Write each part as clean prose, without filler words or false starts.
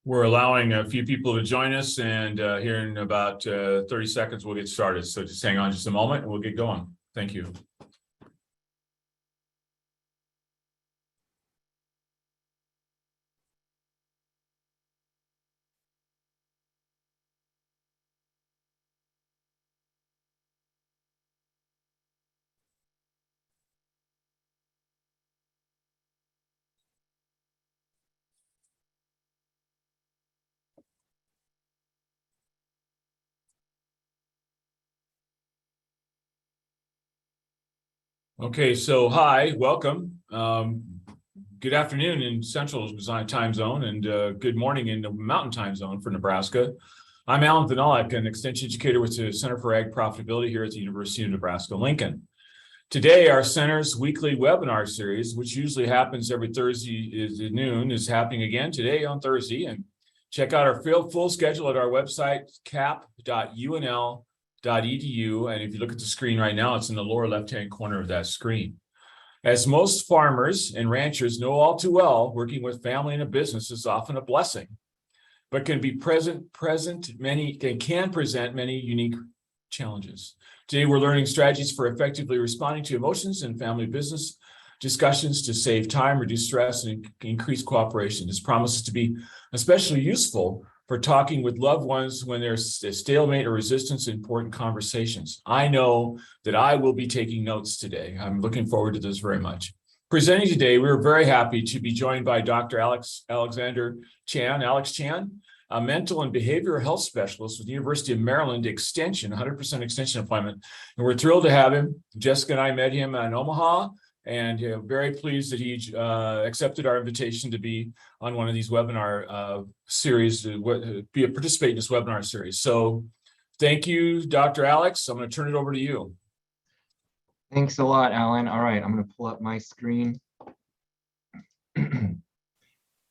We're allowing a few people to join us, and here in about 30 seconds, we'll get started. So just hang on just a moment and we'll get going. Thank you. Okay, so hi, welcome. Good afternoon in Central Time Zone, and good morning in the Mountain Time Zone for Nebraska. I'm Alan Vanalek, an extension educator with the Center for Ag Profitability here at the University of Nebraska-Lincoln. Today, our center's weekly webinar series, which usually happens every Thursday at noon, is happening again today on Thursday. And check out our full schedule at our website, cap.unl.edu. And if you look at the screen right now, it's in the lower left-hand corner of that screen. As most farmers and ranchers know all too well, working with family in a business is often a blessing, but can present many unique challenges. Today, we're learning strategies for effectively responding to emotions in family business discussions to save time, reduce stress, and increase cooperation. This promises to be especially useful for talking with loved ones when there's a stalemate or resistance in important conversations. I know that I will be taking notes today. I'm looking forward to this very much. Presenting today, we're very happy to be joined by Dr. Alex Chan, a mental and behavioral health specialist with the University of Maryland Extension, 100% extension appointment. And we're thrilled to have him. Jessica and I met him in Omaha, and very pleased that he accepted our invitation to be on one of these webinar series, participate in this webinar series. So thank you, Dr. Alex. I'm going to turn it over to you. Thanks a lot, Alan. All right, I'm going to pull up my screen.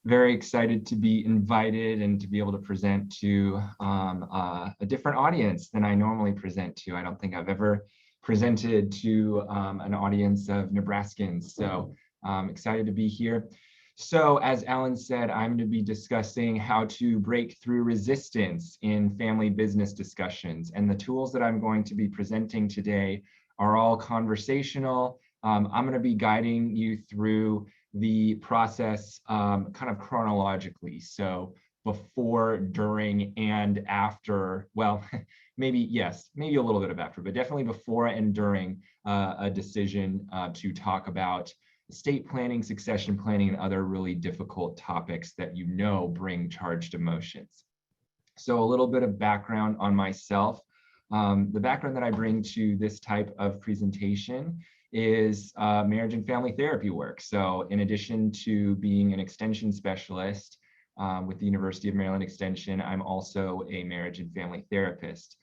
Very excited to be invited and to be able to present to a different audience than I normally present to. I don't think I've ever presented to an audience of Nebraskans, so I'm excited to be here. So as Alan said, I'm going to be discussing how to break through resistance in family business discussions, and the tools that I'm going to be presenting today are all conversational. I'm going to be guiding you through the process kind of chronologically. So before, during, and after, well, maybe a little bit of after, but definitely before and during a decision to talk about estate planning, succession planning, and other really difficult topics that bring charged emotions. So a little bit of background on myself. The background that I bring to this type of presentation is marriage and family therapy work. So in addition to being an extension specialist with the University of Maryland Extension, I'm also a marriage and family therapist.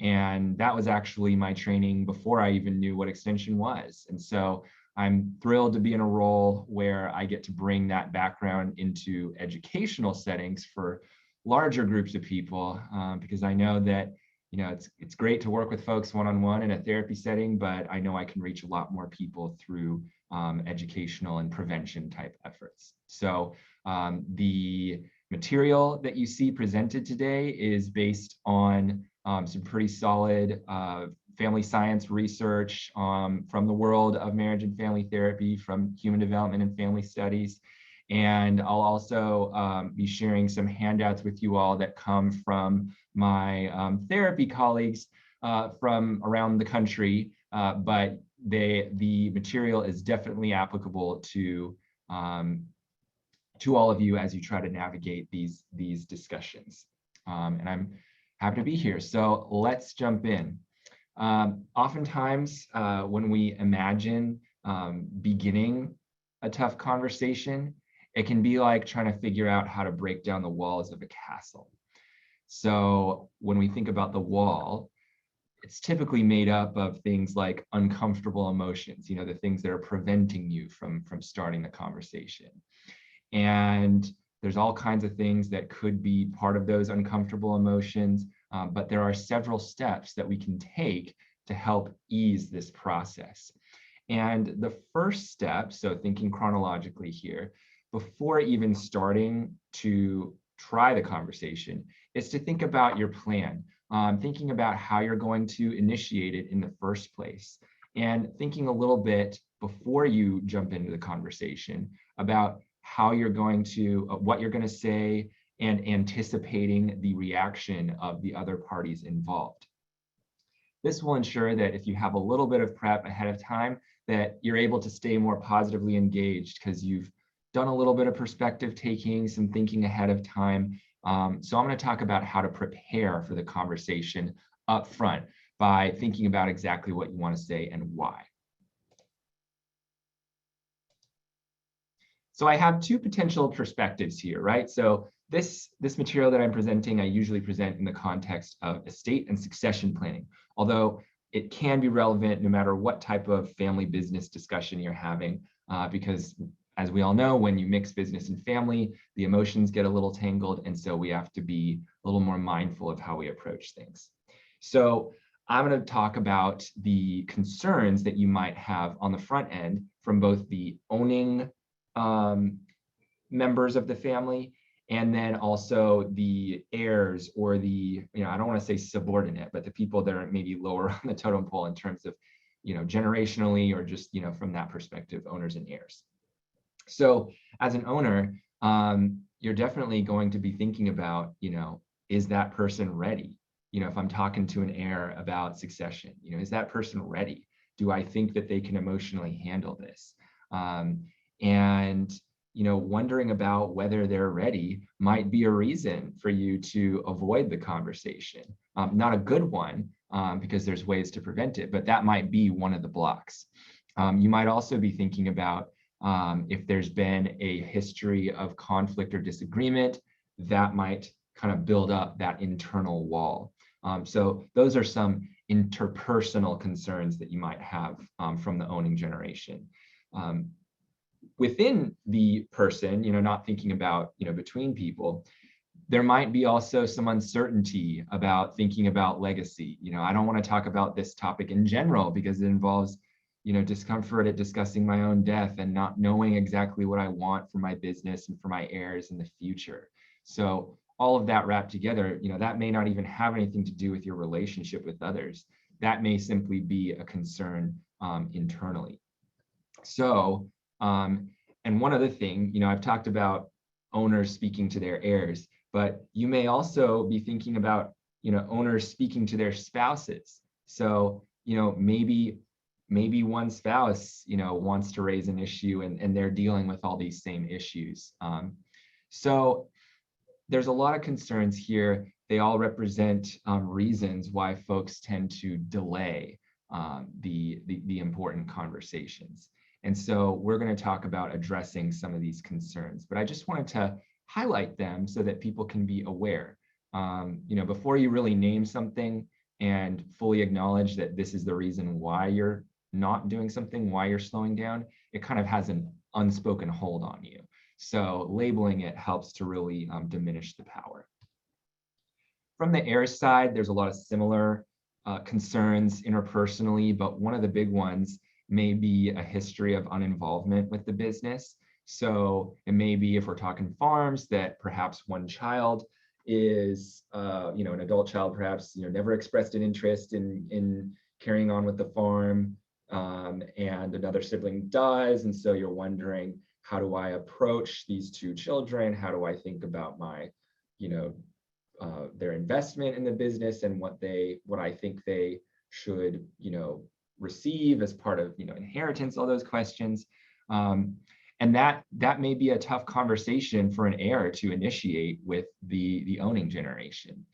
And that was actually my training before I even knew what extension was. And so I'm thrilled to be in a role where I get to bring that background into educational settings for larger groups of people, because I know that it's great to work with folks one-on-one in a therapy setting, but I know I can reach a lot more people through educational and prevention type efforts. So the material that you see presented today is based on some pretty solid family science research from the world of marriage and family therapy, from human development and family studies. And I'll also be sharing some handouts with you all that come from my therapy colleagues from around the country, but the material is definitely applicable to all of you as you try to navigate these discussions. And I'm happy to be here. So let's jump in. Oftentimes, when we imagine beginning a tough conversation, it can be like trying to figure out how to break down the walls of a castle. So when we think about the wall, it's typically made up of things like uncomfortable emotions, the things that are preventing you from starting the conversation. And there's all kinds of things that could be part of those uncomfortable emotions, but there are several steps that we can take to help ease this process. And the first step, so thinking chronologically here, before even starting to try the conversation is to think about your plan, thinking about how you're going to initiate it in the first place, and thinking a little bit before you jump into the conversation about how you're going to, what you're going to say, and anticipating the reaction of the other parties involved. This will ensure that if you have a little bit of prep ahead of time, that you're able to stay more positively engaged because you've done a little bit of perspective taking, some thinking ahead of time. So I'm going to talk about how to prepare for the conversation up front by thinking about exactly what you want to say and why. So I have two potential perspectives here, right? So this material that I'm presenting, I usually present in the context of estate and succession planning, although it can be relevant no matter what type of family business discussion you're having, because as we all know, when you mix business and family, the emotions get a little tangled, and so we have to be a little more mindful of how we approach things. So I'm going to talk about the concerns that you might have on the front end from both the owning members of the family, and then also the heirs, or the, I don't want to say subordinate, but the people that are maybe lower on the totem pole in terms of, generationally, or just, from that perspective, owners and heirs. So as an owner, you're definitely going to be thinking about, is that person ready? If I'm talking to an heir about succession, is that person ready? Do I think that they can emotionally handle this? And wondering about whether they're ready might be a reason for you to avoid the conversation. Not a good one, because there's ways to prevent it, but that might be one of the blocks. You might also be thinking about if there's been a history of conflict or disagreement, that might kind of build up that internal wall. So those are some interpersonal concerns that you might have from the owning generation. Within the person, not thinking about, between people, there might be also some uncertainty about thinking about legacy. I don't want to talk about this topic in general because it involves, discomfort at discussing my own death and not knowing exactly what I want for my business and for my heirs in the future. So all of that wrapped together, that may not even have anything to do with your relationship with others. That may simply be a concern internally. So, and one other thing, I've talked about owners speaking to their heirs, but you may also be thinking about, owners speaking to their spouses. So, maybe one spouse, wants to raise an issue and they're dealing with all these same issues. So there's a lot of concerns here. They all represent reasons why folks tend to delay the important conversations. And so we're going to talk about addressing some of these concerns, but I just wanted to highlight them so that people can be aware. Before you really name something and fully acknowledge that this is the reason why you're not doing something, why you're slowing down, it kind of has an unspoken hold on you. So labeling it helps to really diminish the power. From the heirs side, there's a lot of similar concerns interpersonally, but one of the big ones may be a history of uninvolvement with the business. So it may be, if we're talking farms, that perhaps one child is, an adult child perhaps, never expressed an interest in carrying on with the farm, and another sibling does. And so you're wondering, how do I approach these two children? How do I think about my, their investment in the business and what I think they should, receive as part of, inheritance, all those questions. And that may be a tough conversation for an heir to initiate with the owning generation.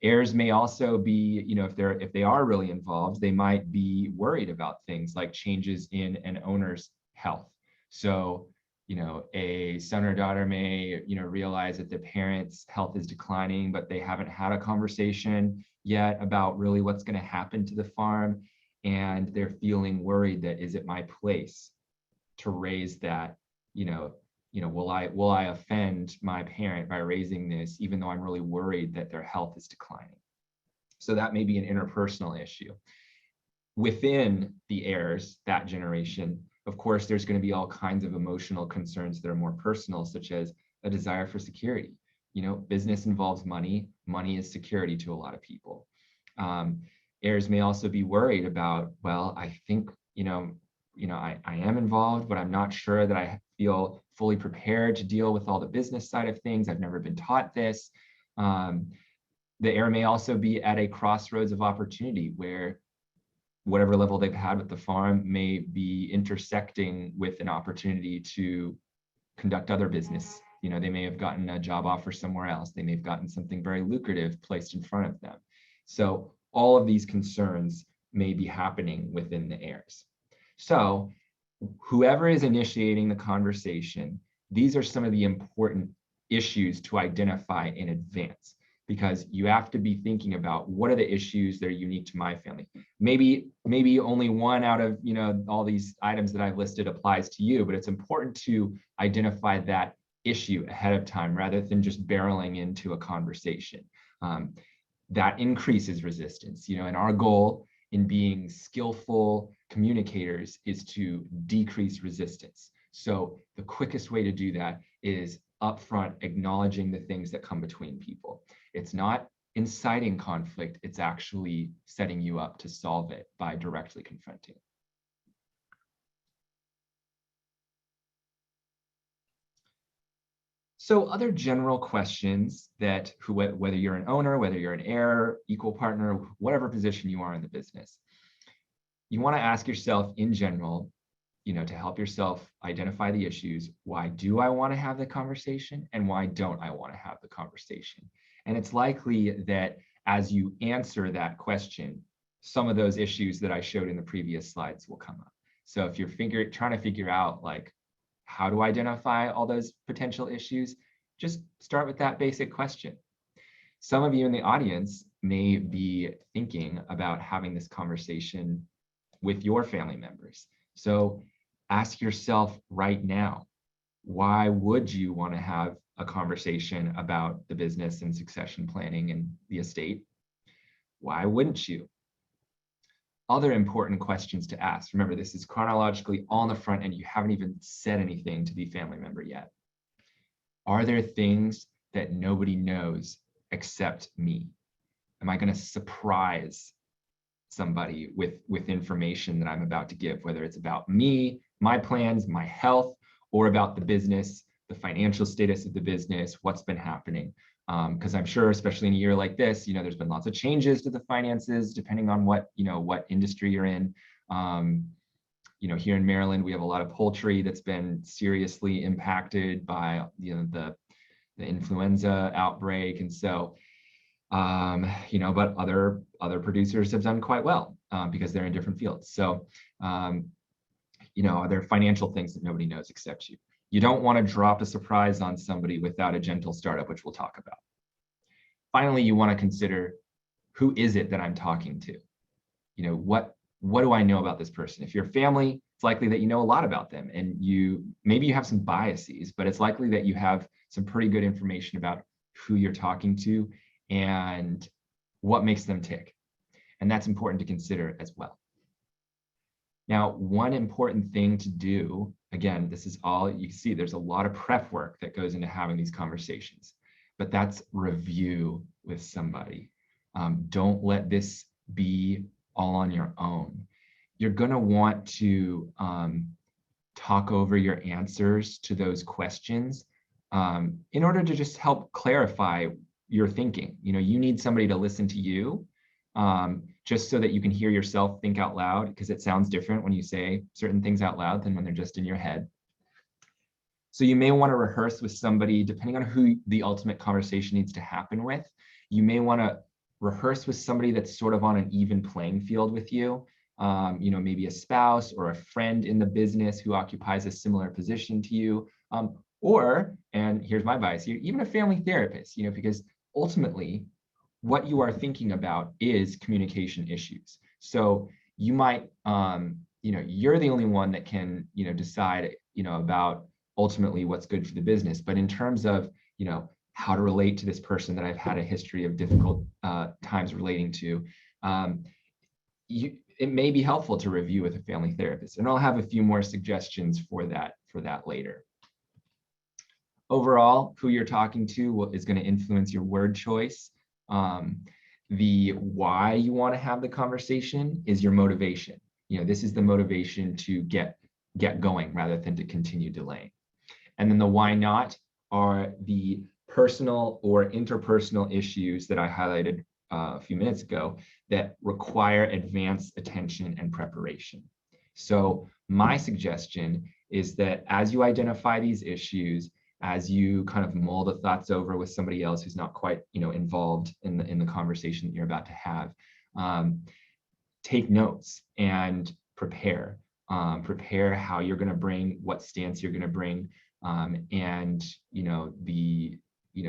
Heirs may also be, if they are really involved, they might be worried about things like changes in an owner's health. So, a son or daughter may, realize that the parent's health is declining, but they haven't had a conversation yet about really what's going to happen to the farm. And they're feeling worried that, is it my place to raise that, will I offend my parent by raising this, even though I'm really worried that their health is declining? So that may be an interpersonal issue. Within the heirs, that generation, of course, there's going to be all kinds of emotional concerns that are more personal, such as, a desire for security. Business involves money. Money is security to a lot of people. Heirs may also be worried about, well, I think, I am involved, but I'm not sure that I feel fully prepared to deal with all the business side of things. I've never been taught this. The heir may also be at a crossroads of opportunity where whatever level they've had with the farm may be intersecting with an opportunity to conduct other business. They may have gotten a job offer somewhere else. They may have gotten something very lucrative placed in front of them. So all of these concerns may be happening within the heirs. So whoever is initiating the conversation, these are some of the important issues to identify in advance, because you have to be thinking about what are the issues that are unique to my family. Maybe only one out of all these items that I've listed applies to you, but it's important to identify that issue ahead of time rather than just barreling into a conversation. That increases resistance, and our goal in being skillful communicators is to decrease resistance. So the quickest way to do that is upfront acknowledging the things that come between people. It's not inciting conflict, it's actually setting you up to solve it by directly confronting. So other general questions that whether you're an owner, whether you're an heir, equal partner, whatever position you are in the business, you want to ask yourself in general, to help yourself identify the issues. Why do I want to have the conversation, and why don't I want to have the conversation? And it's likely that as you answer that question, some of those issues that I showed in the previous slides will come up. So if you're trying to figure out how to identify all those potential issues, just start with that basic question. Some of you in the audience may be thinking about having this conversation with your family members. So ask yourself right now, why would you want to have a conversation about the business and succession planning and the estate? Why wouldn't you? Other important questions to ask. Remember, this is chronologically on the front end. You haven't even said anything to the family member yet. Are there things that nobody knows except me? Am I going to surprise somebody with information that I'm about to give, whether it's about me, my plans, my health, or about the business, the financial status of the business, what's been happening? Because I'm sure, especially in a year like this, there's been lots of changes to the finances depending on what industry you're in. Here in Maryland, we have a lot of poultry that's been seriously impacted by the influenza outbreak, and so but other producers have done quite well because they're in different fields. So are there financial things that nobody knows except you? You don't want to drop a surprise on somebody without a gentle startup, which we'll talk about. Finally, you want to consider, who is it that I'm talking to? What do I know about this person? If you're family, it's likely that you know a lot about them, and maybe you have some biases, but it's likely that you have some pretty good information about who you're talking to and what makes them tick. And that's important to consider as well. Now, one important thing to do, again, this is all you can see, there's a lot of prep work that goes into having these conversations, but that's review with somebody. Don't let this be all on your own. You're going to want to talk over your answers to those questions in order to just help clarify your thinking. You need somebody to listen to you just so that you can hear yourself think out loud, because it sounds different when you say certain things out loud than when they're just in your head. So you may want to rehearse with somebody, depending on who the ultimate conversation needs to happen with. You may want to rehearse with somebody that's sort of on an even playing field with you. Maybe a spouse or a friend in the business who occupies a similar position to you. Or, and here's my bias here, even a family therapist, because ultimately what you are thinking about is communication issues. So you might, you're the only one that can, decide, about ultimately what's good for the business. But in terms of, how to relate to this person that I've had a history of difficult times relating to, it may be helpful to review with a family therapist. And I'll have a few more suggestions for that later. overall, who you're talking to is going to influence your word choice. The why you want to have the conversation is your motivation. This is the motivation to get going rather than to continue delaying. And then the why not are the personal or interpersonal issues that I highlighted a few minutes ago that require advanced attention and preparation. So my suggestion is that as you identify these issues, as you kind of mull the thoughts over with somebody else who's not quite involved in the conversation that you're about to have, take notes and prepare. Prepare how you're going to bring, what stance you're going to bring, and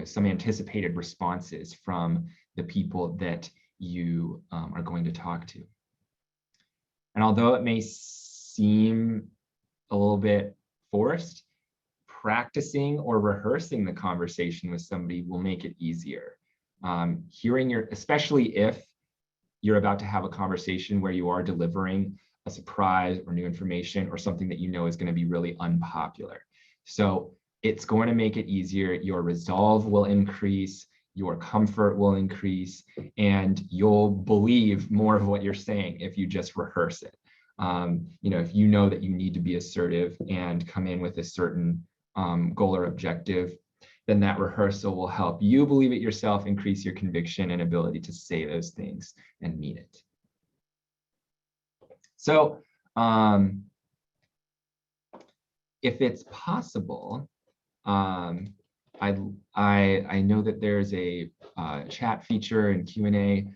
some anticipated responses from the people that you are going to talk to. And although it may seem a little bit forced, practicing or rehearsing the conversation with somebody will make it easier. Especially if you're about to have a conversation where you are delivering a surprise or new information or something that is going to be really unpopular. So it's going to make it easier. Your resolve will increase, your comfort will increase, and you'll believe more of what you're saying if you just rehearse it. If you know that you need to be assertive and come in with a certain goal or objective, then that rehearsal will help you believe it yourself, increase your conviction and ability to say those things and mean it. So if it's possible, I know that there's a chat feature and Q&A.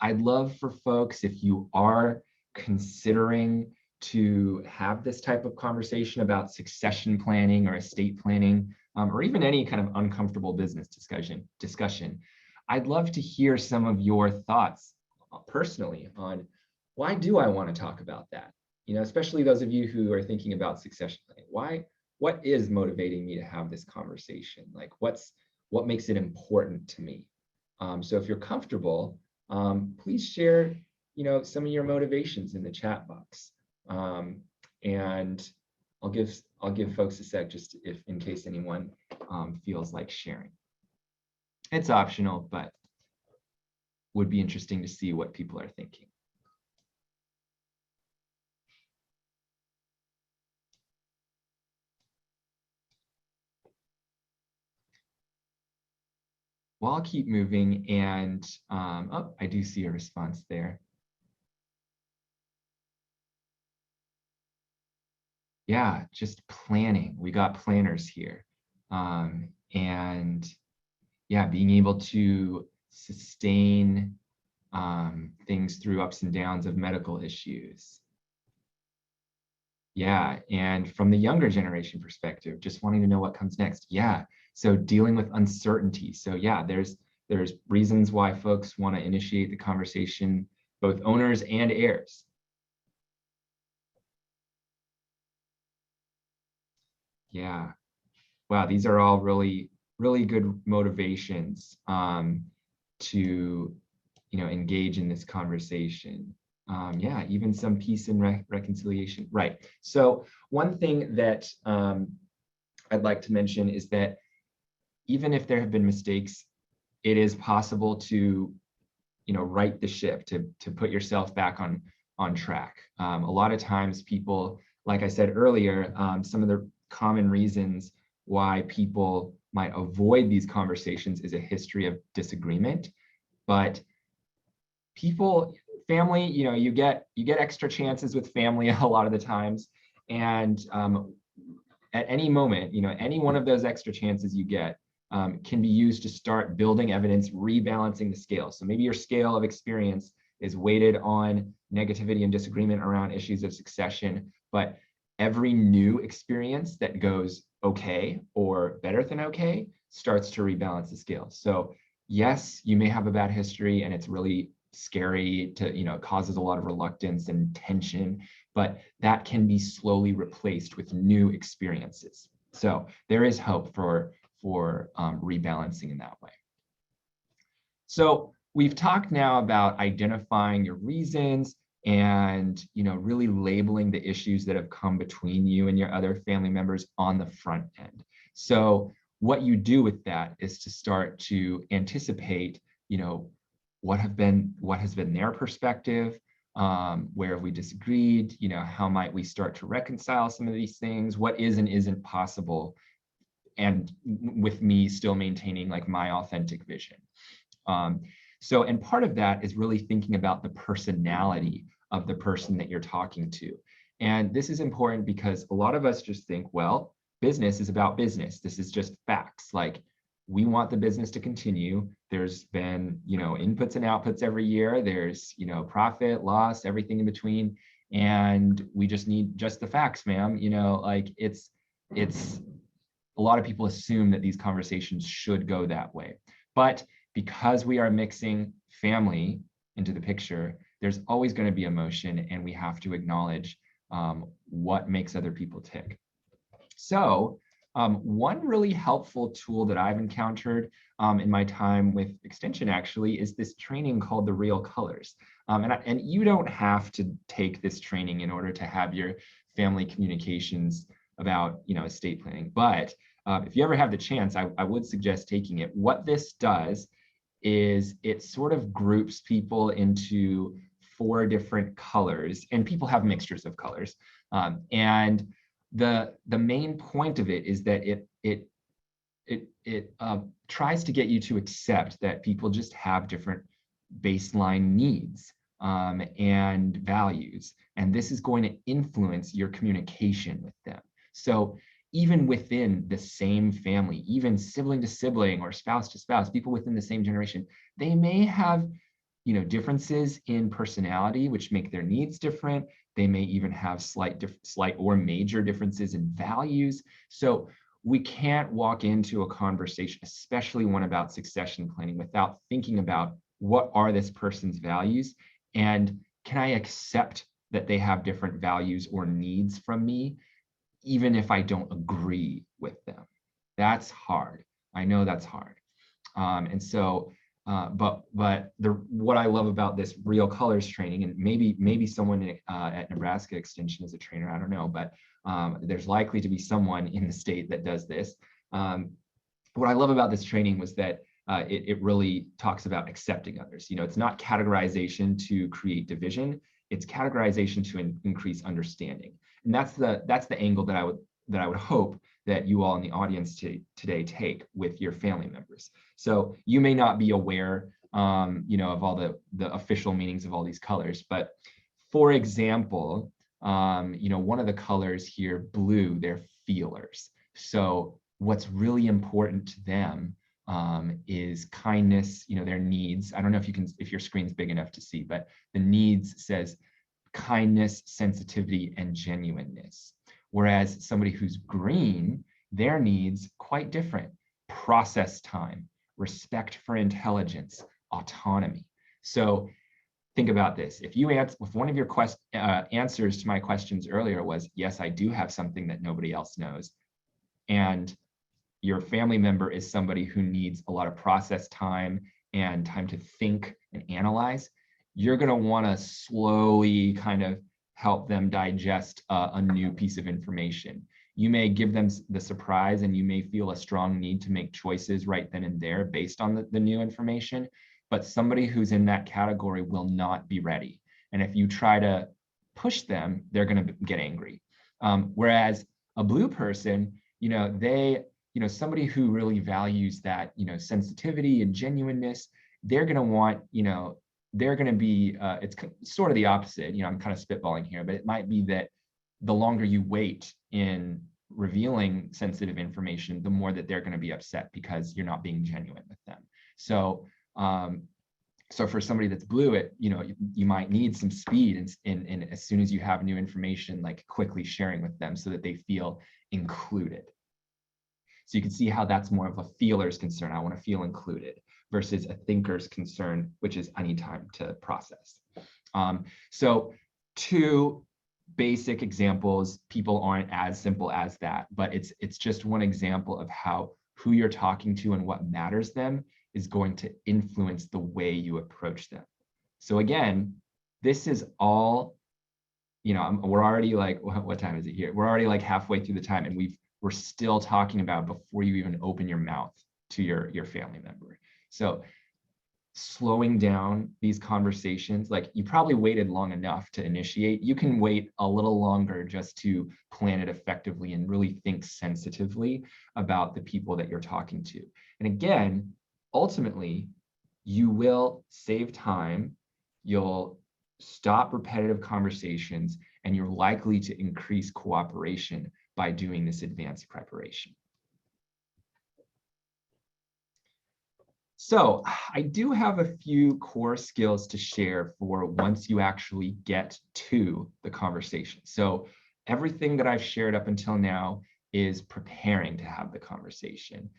I'd love for folks, if you are considering to have this type of conversation about succession planning or estate planning, or even any kind of uncomfortable business discussion, I'd love to hear some of your thoughts personally on why do I want to talk about that? Especially those of you who are thinking about succession planning. What is motivating me to have this conversation? Like what makes it important to me? So if you're comfortable, please share, some of your motivations in the chat box. And I'll give folks a sec just in case anyone feels like sharing. It's optional, but would be interesting to see what people are thinking. Well, I'll keep moving, and I do see a response there. Yeah, just planning. We got planners here. And yeah, being able to sustain things through ups and downs of medical issues. Yeah, and from the younger generation perspective, just wanting to know what comes next. Yeah, so dealing with uncertainty. So yeah, there's reasons why folks want to initiate the conversation, both owners and heirs. Yeah, wow, these are all really, really good motivations to engage in this conversation. Yeah, even some peace and reconciliation. Right. So one thing that I'd like to mention is that even if there have been mistakes, it is possible to right the ship, to put yourself back on track. A lot of times people, like I said earlier, some of the common reasons why people might avoid these conversations is a history of disagreement. But family, you get extra chances with family a lot of the times, and at any moment, any one of those extra chances you get can be used to start building evidence, rebalancing the scale. So maybe your scale of experience is weighted on negativity and disagreement around issues of succession, but every new experience that goes okay or better than okay starts to rebalance the scale. So yes, you may have a bad history and it's really scary to, it causes a lot of reluctance and tension, but that can be slowly replaced with new experiences. So there is hope for rebalancing in that way. So we've talked now about identifying your reasons and really labeling the issues that have come between you and your other family members on the front end. So what you do with that is to start to anticipate, what has been their perspective, where have we disagreed, how might we start to reconcile some of these things, what is and isn't possible, and with me still maintaining like my authentic vision. And part of that is really thinking about the personality of the person that you're talking to. And this is important because a lot of us just think, well, business is about business. This is just facts. Like, we want the business to continue. There's been, inputs and outputs every year. There's, profit, loss, everything in between. And we just need just the facts, ma'am. It's a lot of people assume that these conversations should go that way. But because we are mixing family into the picture, there's always going to be emotion, and we have to acknowledge what makes other people tick. So one really helpful tool that I've encountered in my time with Extension actually is this training called the Real Colors. And you don't have to take this training in order to have your family communications about estate planning. But if you ever have the chance, I would suggest taking it. What this does is it sort of groups people into 4 different colors, and people have mixtures of colors. And the main point of it is that it tries to get you to accept that people just have different baseline needs and values, and this is going to influence your communication with them. So even within the same family, even sibling to sibling or spouse to spouse, people within the same generation, they may have differences in personality, which make their needs different. They may even have slight or major differences in values. So we can't walk into a conversation, especially one about succession planning, without thinking about what are this person's values, and can I accept that they have different values or needs from me, even if I don't agree with them. That's hard. I know that's hard. What I love about this Real Colors training, and maybe someone at Nebraska Extension is a trainer, I don't know, but there's likely to be someone in the state that does this. What I love about this training was that it really talks about accepting others. It's not categorization to create division, it's categorization to increase understanding. And that's the angle that I would hope that you all in the audience today take with your family members. So you may not be aware, of all the official meanings of all these colors, but for example, one of the colors here, blue, they're feelers. So what's really important to them is kindness, their needs. I don't know if your screen's big enough to see, but the needs says kindness, sensitivity, and genuineness. Whereas somebody who's green, their needs quite different. Process time, respect for intelligence, autonomy. So think about this. If one of your answers to my questions earlier was, yes, I do have something that nobody else knows, and your family member is somebody who needs a lot of process time and time to think and analyze, you're going to want to slowly kind of help them digest a new piece of information. You may give them the surprise, and you may feel a strong need to make choices right then and there based on the new information, but somebody who's in that category will not be ready. And if you try to push them, they're going to get angry. Whereas a blue person, somebody who really values that, sensitivity and genuineness, they're going to want, they're going to be, it's sort of the opposite. I'm kind of spitballing here, but it might be that the longer you wait in revealing sensitive information, the more that they're going to be upset because you're not being genuine with them. So, so for somebody that's blue, you might need some speed and as soon as you have new information, like quickly sharing with them so that they feel included. So you can see how that's more of a feeler's concern. I want to feel included versus a thinker's concern, which is I need time to process. So 2 basic examples. People aren't as simple as that, but it's just one example of how who you're talking to and what matters them is going to influence the way you approach them. So again, this is all, we're already like, what time is it here? We're already like halfway through the time, and we're still talking about before you even open your mouth to your family member. So slowing down these conversations, like you probably waited long enough to initiate, you can wait a little longer just to plan it effectively and really think sensitively about the people that you're talking to. And again, ultimately, you will save time, you'll stop repetitive conversations, and you're likely to increase cooperation by doing this advanced preparation. So I do have a few core skills to share for once you actually get to the conversation. So everything that I've shared up until now is preparing to have the conversation.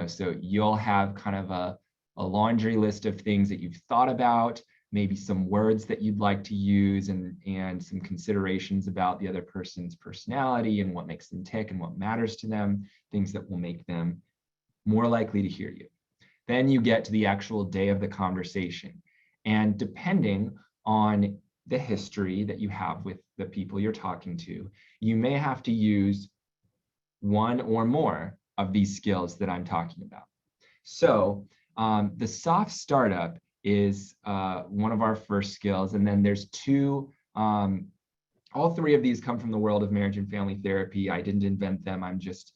So you'll have kind of a laundry list of things that you've thought about, maybe some words that you'd like to use, and some considerations about the other person's personality and what makes them tick and what matters to them, things that will make them more likely to hear you. Then you get to the actual day of the conversation. And depending on the history that you have with the people you're talking to, you may have to use one or more of these skills that I'm talking about. So the soft startup is one of our first skills. And then there's two, all three of these come from the world of marriage and family therapy. I didn't invent them. I'm just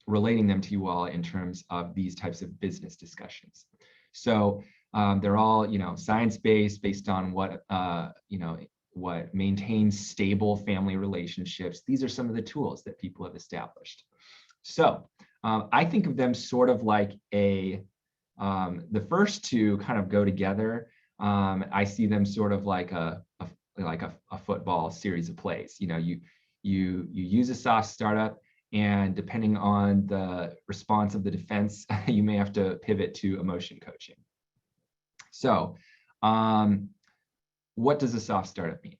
relating them to you all in terms of these types of business discussions. So they're all, science-based, based on what maintains stable family relationships. These are some of the tools that people have established. So I think of them sort of like the first two kind of go together. I see them sort of like a football series of plays. You use a soft startup, and depending on the response of the defense, you may have to pivot to emotion coaching. So what does a soft startup mean?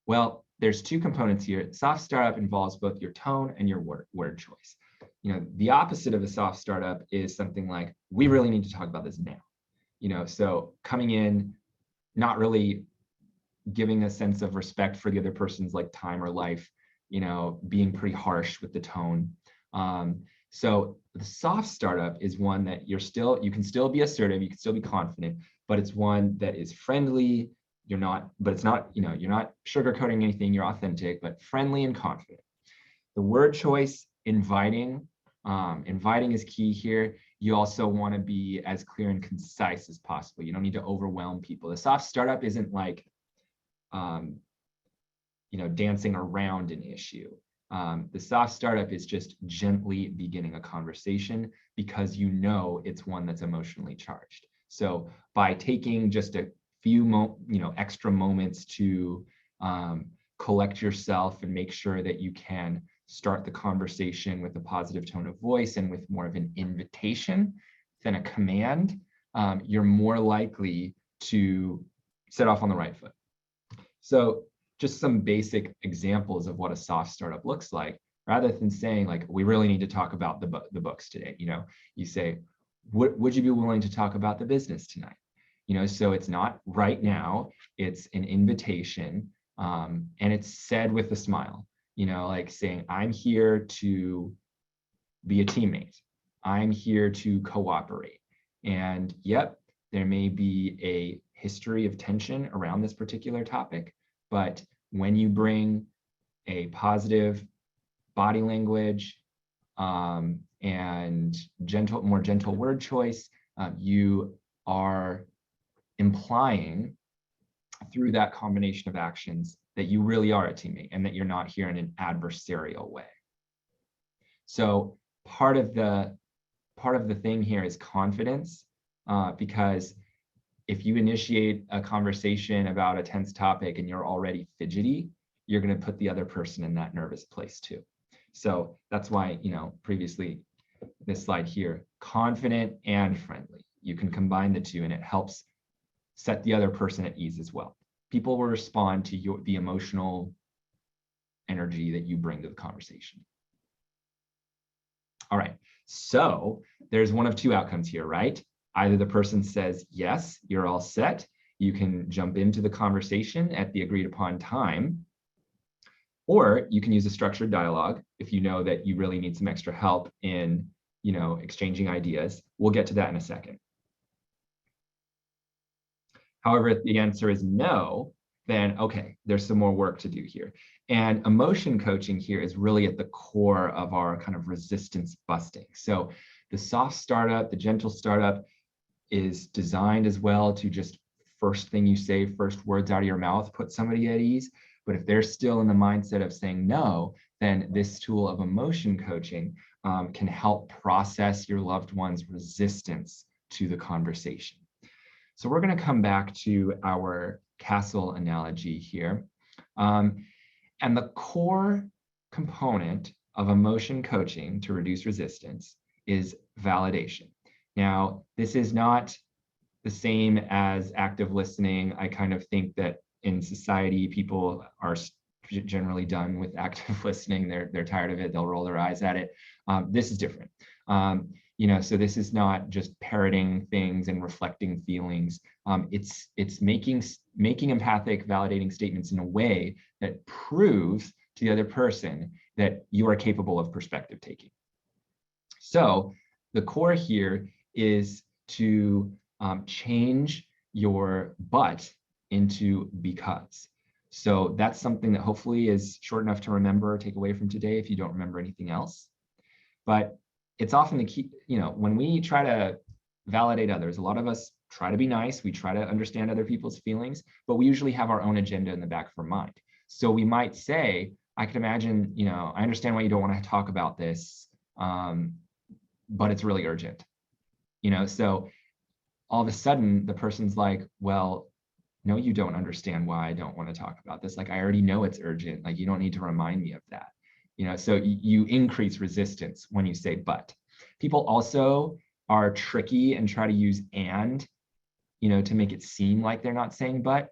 Well, there's two components here. Soft startup involves both your tone and your word choice. The opposite of a soft startup is something like, we really need to talk about this now. So coming in, not really giving a sense of respect for the other person's time or life, being pretty harsh with the tone. So the soft startup is one that you can still be assertive, you can still be confident, but it's one that is friendly. You're not sugarcoating anything, you're authentic, but friendly and confident. The word choice, inviting. Inviting is key here. You also want to be as clear and concise as possible. You don't need to overwhelm people. The soft startup isn't like dancing around an issue. The soft startup is just gently beginning a conversation because it's one that's emotionally charged. So by taking just a few extra moments to collect yourself and make sure that you can start the conversation with a positive tone of voice and with more of an invitation than a command, you're more likely to set off on the right foot. So just some basic examples of what a soft startup looks like, rather than saying we really need to talk about the books today. You say, would you be willing to talk about the business tonight? So it's not right now, it's an invitation, and it's said with a smile, saying, I'm here to be a teammate. I'm here to cooperate. And yep, there may be a history of tension around this particular topic, but when you bring a positive body language and more gentle word choice, you are implying through that combination of actions that you really are a teammate and that you're not here in an adversarial way. So part of the thing here is confidence, because if you initiate a conversation about a tense topic and you're already fidgety, you're going to put the other person in that nervous place too. So that's why, previously this slide here, confident and friendly. You can combine the two and it helps set the other person at ease as well. People will respond to the emotional energy that you bring to the conversation. All right, so there's one of two outcomes here, right? Either the person says, yes, you're all set. You can jump into the conversation at the agreed upon time. Or you can use a structured dialogue if you know that you really need some extra help in, exchanging ideas. We'll get to that in a second. However, if the answer is no, then okay, there's some more work to do here. And emotion coaching here is really at the core of our kind of resistance busting. So the soft startup, the gentle startup is designed as well to just first thing you say, first words out of your mouth, put somebody at ease. But if they're still in the mindset of saying no, then this tool of emotion coaching can help process your loved one's resistance to the conversation. So we're going to come back to our castle analogy here. And the core component of emotion coaching to reduce resistance is validation. Now, this is not the same as active listening. I kind of think that in society, people are generally done with active listening. They're tired of it. They'll roll their eyes at it. This is different. So this is not just parroting things and reflecting feelings. It's making empathic, validating statements in a way that proves to the other person that you are capable of perspective taking. So the core here is to change your but into because. So that's something that hopefully is short enough to remember or take away from today if you don't remember anything else. But it's often the key, when we try to validate others, a lot of us try to be nice, we try to understand other people's feelings, but we usually have our own agenda in the back of our mind. So we might say, I can imagine, I understand why you don't want to talk about this, but it's really urgent. So all of a sudden the person's like, well, no, you don't understand why I don't want to talk about this. Like, I already know it's urgent. Like, you don't need to remind me of that. So you increase resistance when you say but. People also are tricky and try to use and, to make it seem like they're not saying but.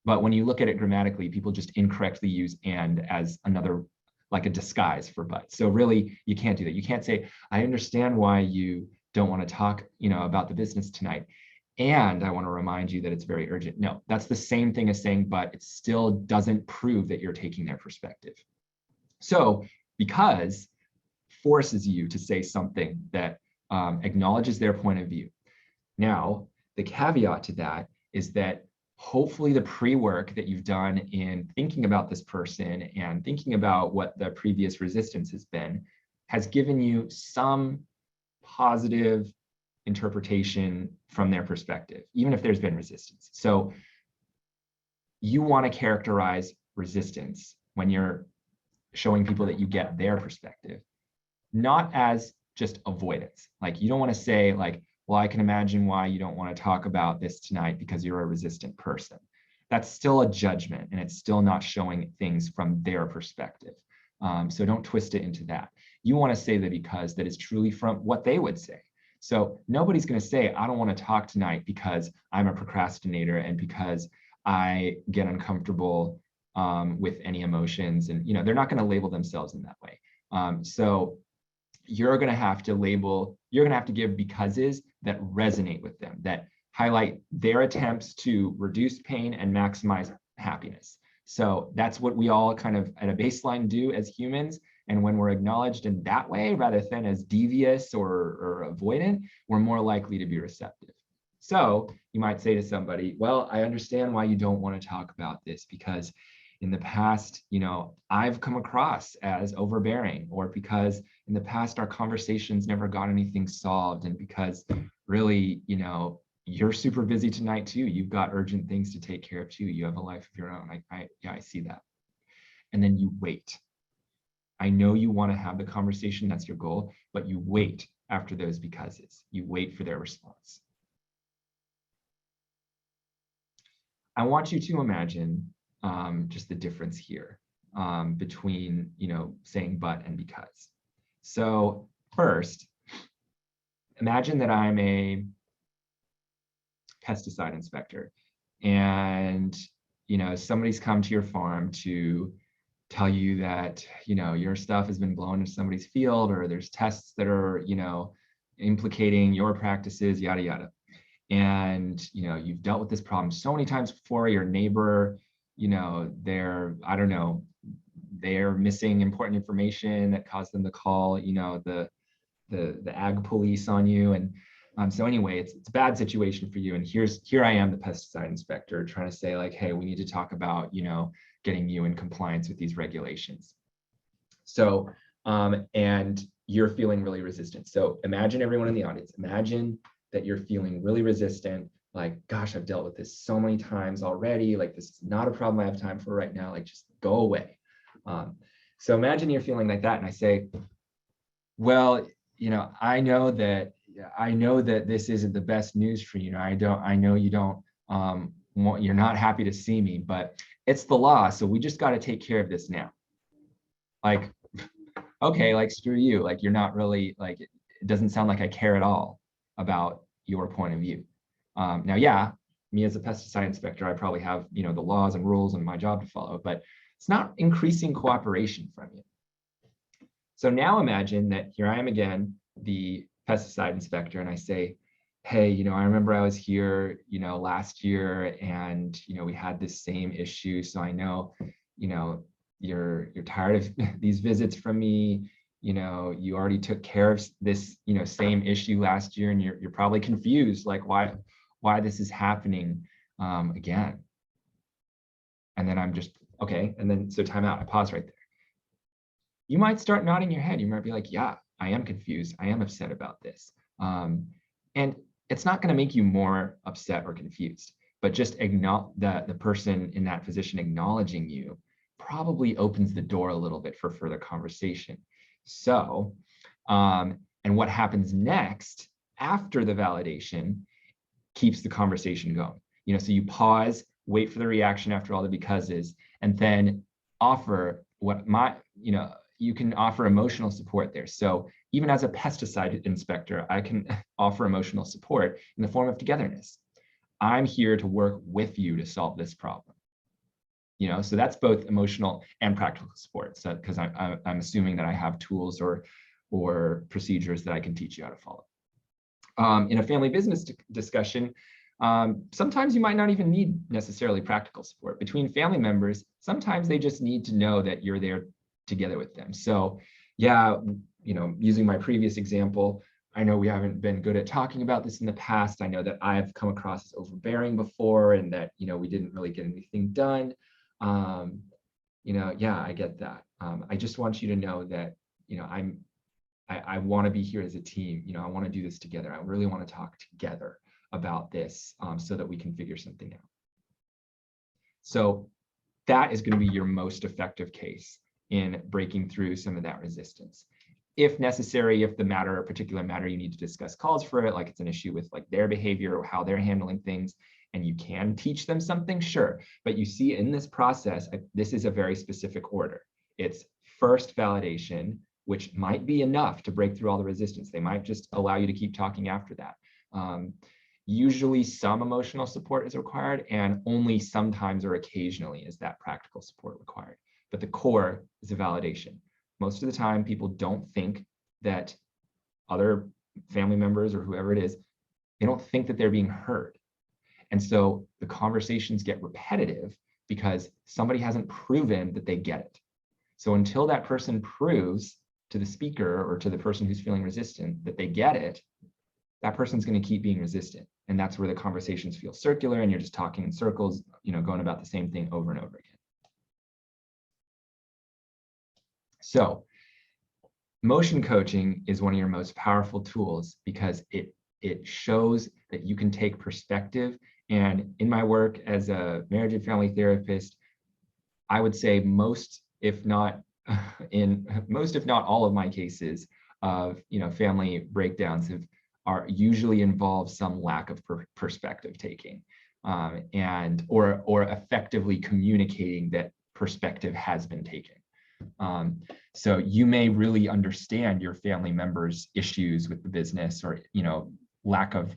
But when you look at it grammatically, people just incorrectly use and as another, like a disguise for but. So really, you can't do that. You can't say, I understand why you don't want to talk, about the business tonight. And I want to remind you that it's very urgent. No, that's the same thing as saying but. It still doesn't prove that you're taking their perspective. So because forces you to say something that acknowledges their point of view. Now, the caveat to that is that hopefully the pre-work that you've done in thinking about this person and thinking about what the previous resistance has been has given you some positive interpretation from their perspective, even if there's been resistance. So you want to characterize resistance when you're showing people that you get their perspective, not as just avoidance. Like, you don't want to say like, well, I can imagine why you don't want to talk about this tonight because you're a resistant person. That's still a judgment, and it's still not showing things from their perspective. So don't twist it into that. You want to say that because that is truly from what they would say. So nobody's going to say, I don't want to talk tonight because I'm a procrastinator and because I get uncomfortable with any emotions, and they're not going to label themselves in that way. So you're going to have to give becauses that resonate with them, that highlight their attempts to reduce pain and maximize happiness. So that's what we all kind of at a baseline do as humans. And when we're acknowledged in that way, rather than as devious or avoidant, we're more likely to be receptive. So you might say to somebody, well, I understand why you don't want to talk about this because in the past, I've come across as overbearing, or because in the past our conversations never got anything solved, and because really, you're super busy tonight too. You've got urgent things to take care of too. You have a life of your own. I see that. And then you wait. I know you want to have the conversation, that's your goal, but you wait after those becauses. You wait for their response. I want you to imagine just the difference here between, saying but and because. So first, imagine that I'm a pesticide inspector and, somebody's come to your farm to tell you that, your stuff has been blown into somebody's field, or there's tests that are, implicating your practices, yada, yada. And, you've dealt with this problem so many times before. Your neighbor, they're, I don't know, they're missing important information that caused them to call, the ag police on you. And so anyway, it's a bad situation for you. And here I am, the pesticide inspector, trying to say like, hey, we need to talk about, getting you in compliance with these regulations. So, and you're feeling really resistant. So imagine everyone in the audience, imagine that you're feeling really resistant, like, gosh, I've dealt with this so many times already. Like, this is not a problem I have time for right now. Like, just go away. So imagine you're feeling like that. And I say, well, I know that this isn't the best news for you. I know you don't you're not happy to see me, but it's the law. So we just got to take care of this now. Like, okay, like, screw you. Like, you're not really, like, it doesn't sound like I care at all about your point of view. Now, yeah, me as a pesticide inspector, I probably have, the laws and rules and my job to follow, but it's not increasing cooperation from you. So now imagine that here I am again, the pesticide inspector, and I say, hey, I remember I was here, last year, and, we had this same issue. So I know, you're tired of these visits from me. You already took care of this, same issue last year, and you're probably confused, like why this is happening again. And then I'm just, okay. And then, so time out, I pause right there. You might start nodding your head. You might be like, yeah, I am confused. I am upset about this. And it's not going to make you more upset or confused, but just acknowledge that the person in that position acknowledging you probably opens the door a little bit for further conversation. So, and what happens next after the validation keeps the conversation going. So you pause, wait for the reaction after all the becauses, and then offer you can offer emotional support there. So even as a pesticide inspector, I can offer emotional support in the form of togetherness. I'm here to work with you to solve this problem. So that's both emotional and practical support. So because I'm assuming that I have tools or procedures that I can teach you how to follow. In a family business discussion, sometimes you might not even need necessarily practical support. Between family members, sometimes they just need to know that you're there together with them. So yeah, using my previous example, I know we haven't been good at talking about this in the past. I know that I've come across as overbearing before, and that, we didn't really get anything done. Yeah, I get that. I just want you to know that, I want to be here as a team. I want to do this together. I really want to talk together about this so that we can figure something out. So that is going to be your most effective case in breaking through some of that resistance. If necessary, if the particular matter you need to discuss calls for it, like it's an issue with like their behavior or how they're handling things, and you can teach them something, sure. But you see in this process, this is a very specific order. It's first validation, which might be enough to break through all the resistance. They might just allow you to keep talking after that. Usually some emotional support is required, and only sometimes or occasionally is that practical support required. But the core is a validation. Most of the time, people don't think that other family members or whoever it is, they don't think that they're being heard. And so the conversations get repetitive because somebody hasn't proven that they get it. So until that person proves to the speaker or to the person who's feeling resistant that they get it, that person's going to keep being resistant. And that's where the conversations feel circular, and you're just talking in circles, going about the same thing over and over again. So motion coaching is one of your most powerful tools because it shows that you can take perspective. And in my work as a marriage and family therapist, I would say most, if not all of my cases of family breakdowns are usually involve some lack of perspective taking, or effectively communicating that perspective has been taken. So you may really understand your family members' issues with the business, or lack of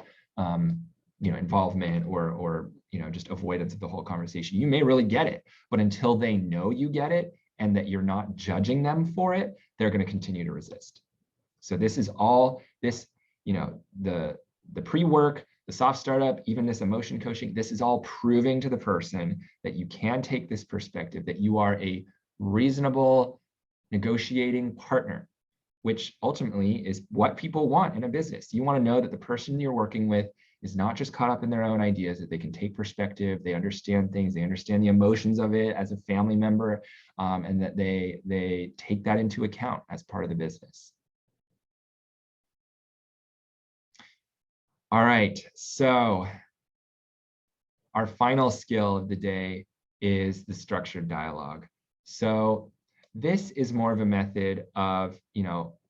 involvement, or just avoidance of the whole conversation. You may really get it, but until they know you get it and that you're not judging them for it, they're going to continue to resist. So this is all this, the pre-work, the soft startup, even this emotion coaching, this is all proving to the person that you can take this perspective, that you are a reasonable negotiating partner, which ultimately is what people want in a business. You want to know that the person you're working with is not just caught up in their own ideas, that they can take perspective, they understand things, they understand the emotions of it as a family member, and that they take that into account as part of the business. All right, so our final skill of the day is the structured dialogue. So this is more of a method of,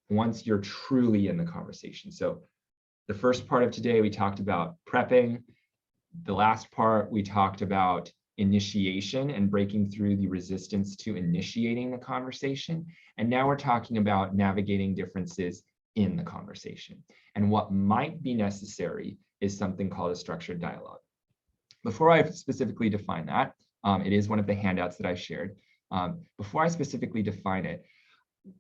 once you're truly in the conversation. So the first part of today, we talked about prepping. The last part, we talked about initiation and breaking through the resistance to initiating the conversation. And now we're talking about navigating differences in the conversation. And what might be necessary is something called a structured dialogue. Before I specifically define that, it is one of the handouts that I shared. Before I specifically define it,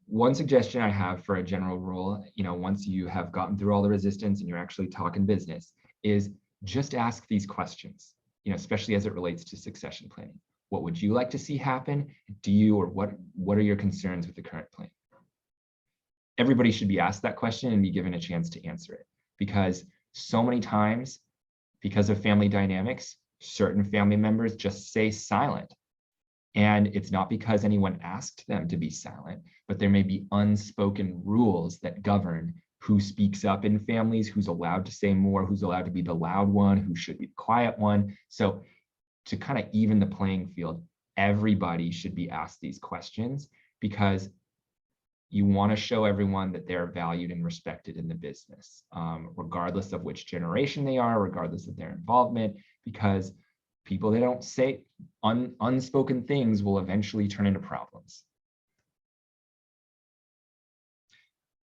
one suggestion I have for a general rule, once you have gotten through all the resistance and you're actually talking business, is just ask these questions, especially as it relates to succession planning. What would you like to see happen? What are your concerns with the current plan? Everybody should be asked that question and be given a chance to answer it, because so many times, because of family dynamics, certain family members just stay silent. And it's not because anyone asked them to be silent, but there may be unspoken rules that govern who speaks up in families, who's allowed to say more, who's allowed to be the loud one, who should be the quiet one. So to kind of even the playing field, everybody should be asked these questions, because you want to show everyone that they're valued and respected in the business, regardless of which generation they are, regardless of their involvement, because people that don't say unspoken things will eventually turn into problems.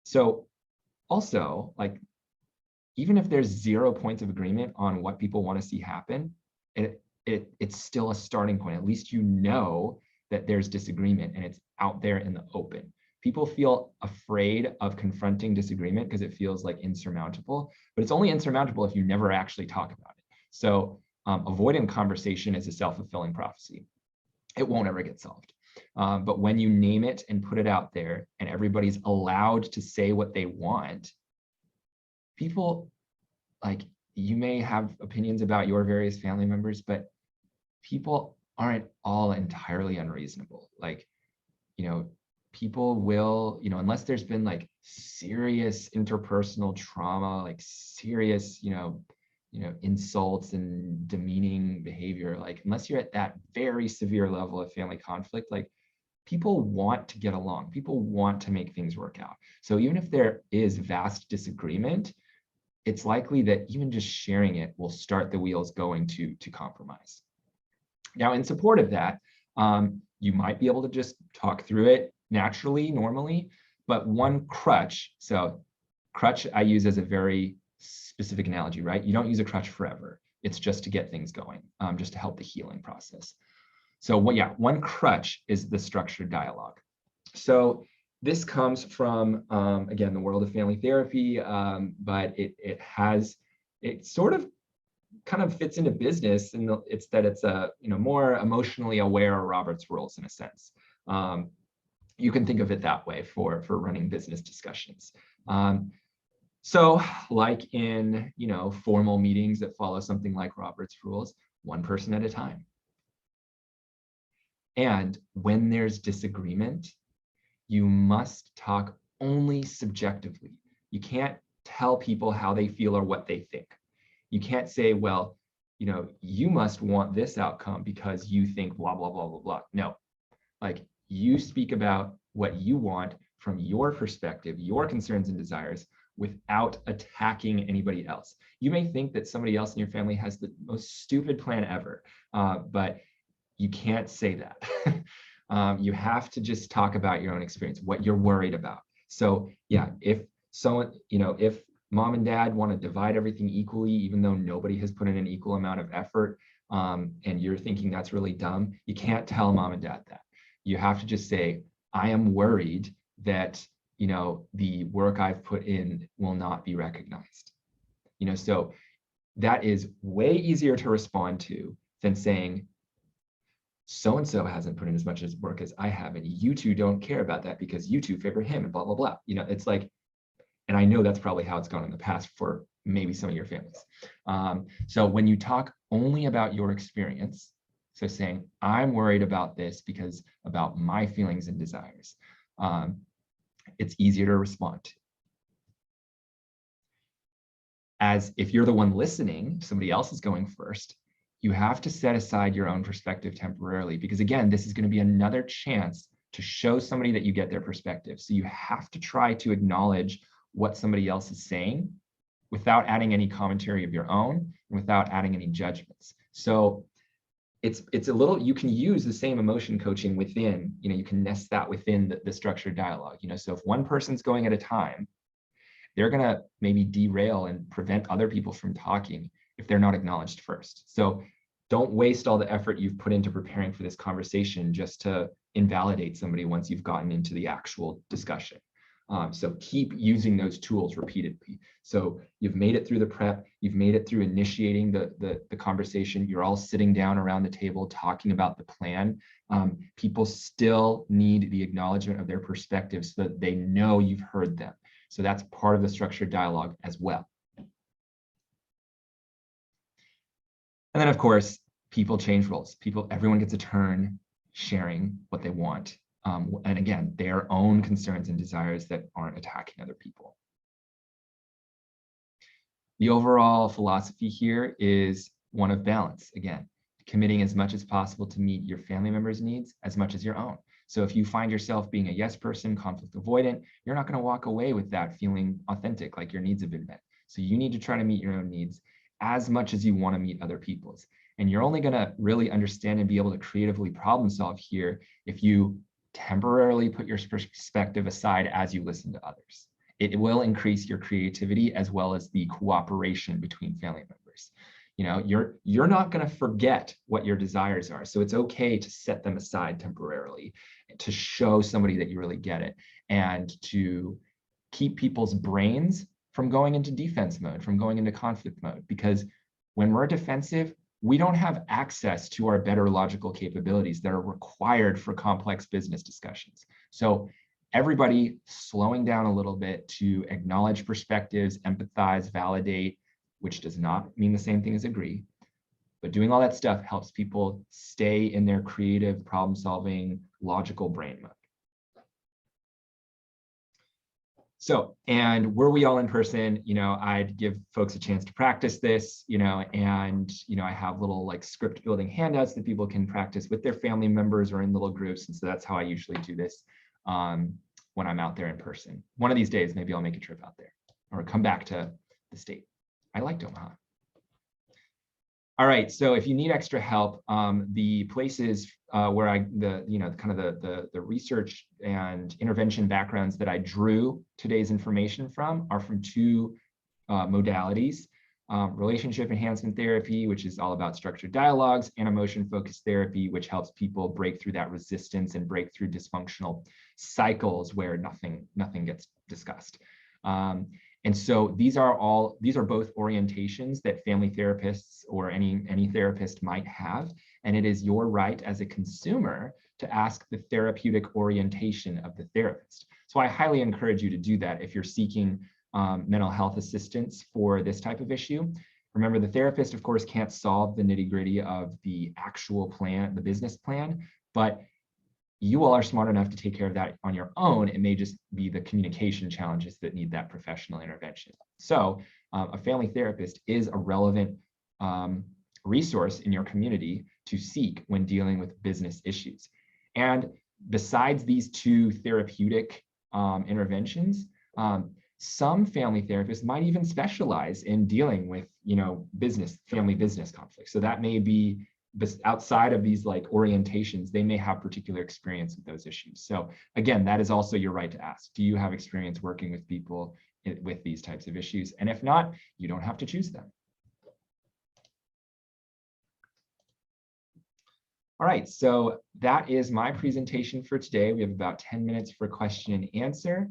So also, even if there's 0 points of agreement on what people want to see happen, it's still a starting point. At least you know that there's disagreement and it's out there in the open. People feel afraid of confronting disagreement because it feels like insurmountable, but it's only insurmountable if you never actually talk about it. So avoiding conversation is a self-fulfilling prophecy. It won't ever get solved. But when you name it and put it out there and everybody's allowed to say what they want, people, you may have opinions about your various family members, but people aren't all entirely unreasonable. People will, unless there's been serious interpersonal trauma, serious, insults and demeaning behavior, unless you're at that very severe level of family conflict, people want to get along. People want to make things work out. So even if there is vast disagreement, it's likely that even just sharing it will start the wheels going to compromise. Now, in support of that, you might be able to just talk through it naturally, normally, but one crutch, so crutch I use as a very specific analogy, right? You don't use a crutch forever. It's just to get things going, just to help the healing process. So one crutch is the structured dialogue. So this comes from, again, the world of family therapy, but it sort of kind of fits into business, and it's a more emotionally aware Robert's rules in a sense. You can think of it that way for running business discussions. So like in, formal meetings that follow something like Robert's rules, one person at a time. And when there's disagreement, you must talk only subjectively. You can't tell people how they feel or what they think. You can't say, well, you must want this outcome because you think blah, blah, blah, blah, blah. No, you speak about what you want from your perspective, your concerns and desires, without attacking anybody else. You may think that somebody else in your family has the most stupid plan ever, but you can't say that. You have to just talk about your own experience, what you're worried about. So yeah, if mom and dad want to divide everything equally, even though nobody has put in an equal amount of effort, and you're thinking that's really dumb, you can't tell mom and dad that. You have to just say, I am worried that, the work I've put in will not be recognized. So that is way easier to respond to than saying, so-and-so hasn't put in as much work as I have, and you two don't care about that because you two favor him and blah, blah, blah. You know, it's like, and I know that's probably how it's gone in the past for maybe some of your families. So when you talk only about your experience, so saying, I'm worried about this because about my feelings and desires, it's easier to respond to. As if you're the one listening, somebody else is going first, you have to set aside your own perspective temporarily, because again, this is going to be another chance to show somebody that you get their perspective. So you have to try to acknowledge what somebody else is saying without adding any commentary of your own and without adding any judgments. So it's a little, you can use the same emotion coaching within, you know, you can nest that within the structured dialogue, you know, so if one person's going at a time, they're going to maybe derail and prevent other people from talking if they're not acknowledged first. So don't waste all the effort you've put into preparing for this conversation just to invalidate somebody once you've gotten into the actual discussion. So keep using those tools repeatedly. So you've made it through the prep, you've made it through initiating the conversation, you're all sitting down around the table talking about the plan. People still need the acknowledgement of their perspectives so that they know you've heard them. So that's part of the structured dialogue as well. And then of course, people change roles. Everyone gets a turn sharing what they want. And again, their own concerns and desires that aren't attacking other people. The overall philosophy here is one of balance. Again, committing as much as possible to meet your family members' needs as much as your own. So if you find yourself being a yes person, conflict avoidant, you're not going to walk away with that feeling authentic, like your needs have been met. So you need to try to meet your own needs as much as you want to meet other people's. And you're only going to really understand and be able to creatively problem solve here if you temporarily put your perspective aside as you listen to others. It will increase your creativity as well as the cooperation between family members. You know, you're not going to forget what your desires are. So it's okay to set them aside temporarily to show somebody that you really get it and to keep people's brains from going into defense mode, from going into conflict mode. Because when we're defensive, we don't have access to our better logical capabilities that are required for complex business discussions. So everybody slowing down a little bit to acknowledge perspectives, empathize, validate, which does not mean the same thing as agree, but doing all that stuff helps people stay in their creative, problem-solving, logical brain mode. So, and were we all in person, you know, I'd give folks a chance to practice this, you know, and, you know, I have little like script building handouts that people can practice with their family members or in little groups. And so that's how I usually do this when I'm out there in person. One of these days, maybe I'll make a trip out there or come back to the state. I liked Omaha. All right, so if you need extra help, the places where the research and intervention backgrounds that I drew today's information from are from two modalities, relationship enhancement therapy, which is all about structured dialogues, and emotion-focused therapy, which helps people break through that resistance and break through dysfunctional cycles where nothing gets discussed. And so these are both orientations that family therapists or any therapist might have. And it is your right as a consumer to ask the therapeutic orientation of the therapist. So I highly encourage you to do that if you're seeking mental health assistance for this type of issue. Remember, the therapist, of course, can't solve the nitty-gritty of the actual plan, the business plan, but you all are smart enough to take care of that on your own. It may just be the communication challenges that need that professional intervention. So a family therapist is a relevant resource in your community to seek when dealing with business issues. And besides these two therapeutic interventions, some family therapists might even specialize in dealing with, you know, family business conflicts. So that may be outside of these like orientations, they may have particular experience with those issues. So again, that is also your right to ask. Do you have experience working with people with these types of issues? And if not, you don't have to choose them. All right, so that is my presentation for today. We have about 10 minutes for question and answer.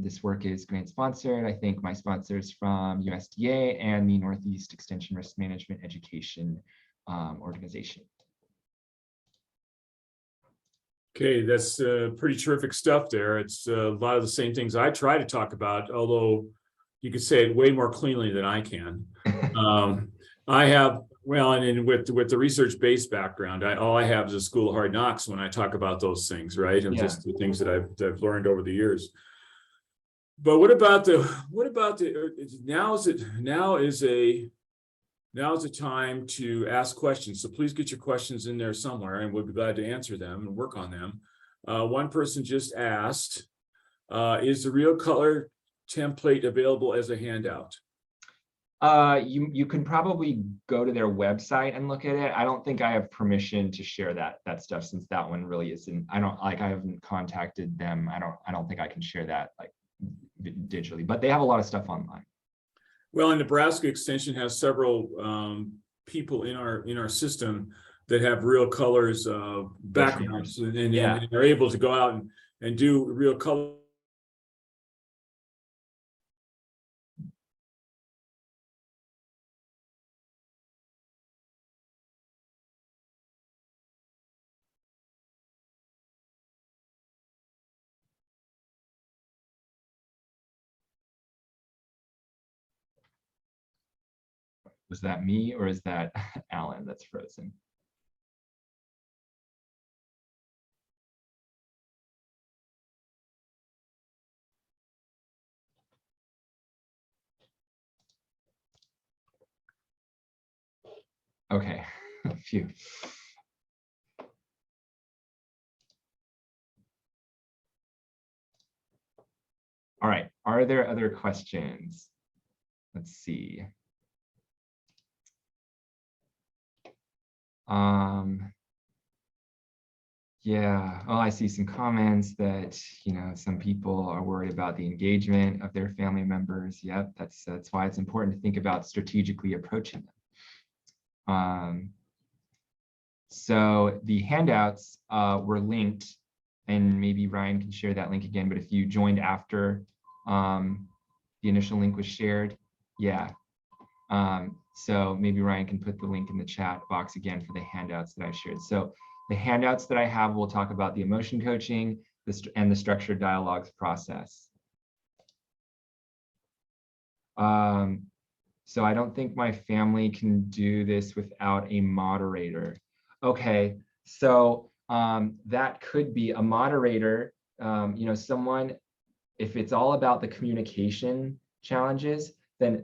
This work is grant sponsored. I thank my sponsors from USDA and the Northeast Extension Risk Management Education organization. Okay, that's pretty terrific stuff there. It's a lot of the same things I try to talk about, although you could say it way more cleanly than I can. I have, well, and then with the research-based background, all I have is a school of hard knocks when I talk about those things, right? And Yeah. just the things that I've learned over the years. But now is a time to ask questions. So please get your questions in there somewhere and we'll be glad to answer them and work on them. One person just asked, is the real color template available as a handout? You can probably go to their website and look at it. I don't think I have permission to share that stuff, since that one really isn't, I haven't contacted them. I don't think I can share that like digitally, but they have a lot of stuff online. Well, Nebraska Extension has several people in our system that have real colors backgrounds, and they're able to go out and do real color. Was that me or is that Alan that's frozen? Okay, phew. All right, are there other questions? Let's see. Yeah, well, I see some comments that, some people are worried about the engagement of their family members. Yep, that's why it's important to think about strategically approaching them. So the handouts were linked, and maybe Ryan can share that link again, but if you joined after the initial link was shared, yeah. So maybe Ryan can put the link in the chat box again for the handouts that I shared. So the handouts that I have will talk about the emotion coaching and the structured dialogues process. So I don't think my family can do this without a moderator. Okay, so that could be a moderator, someone, if it's all about the communication challenges, then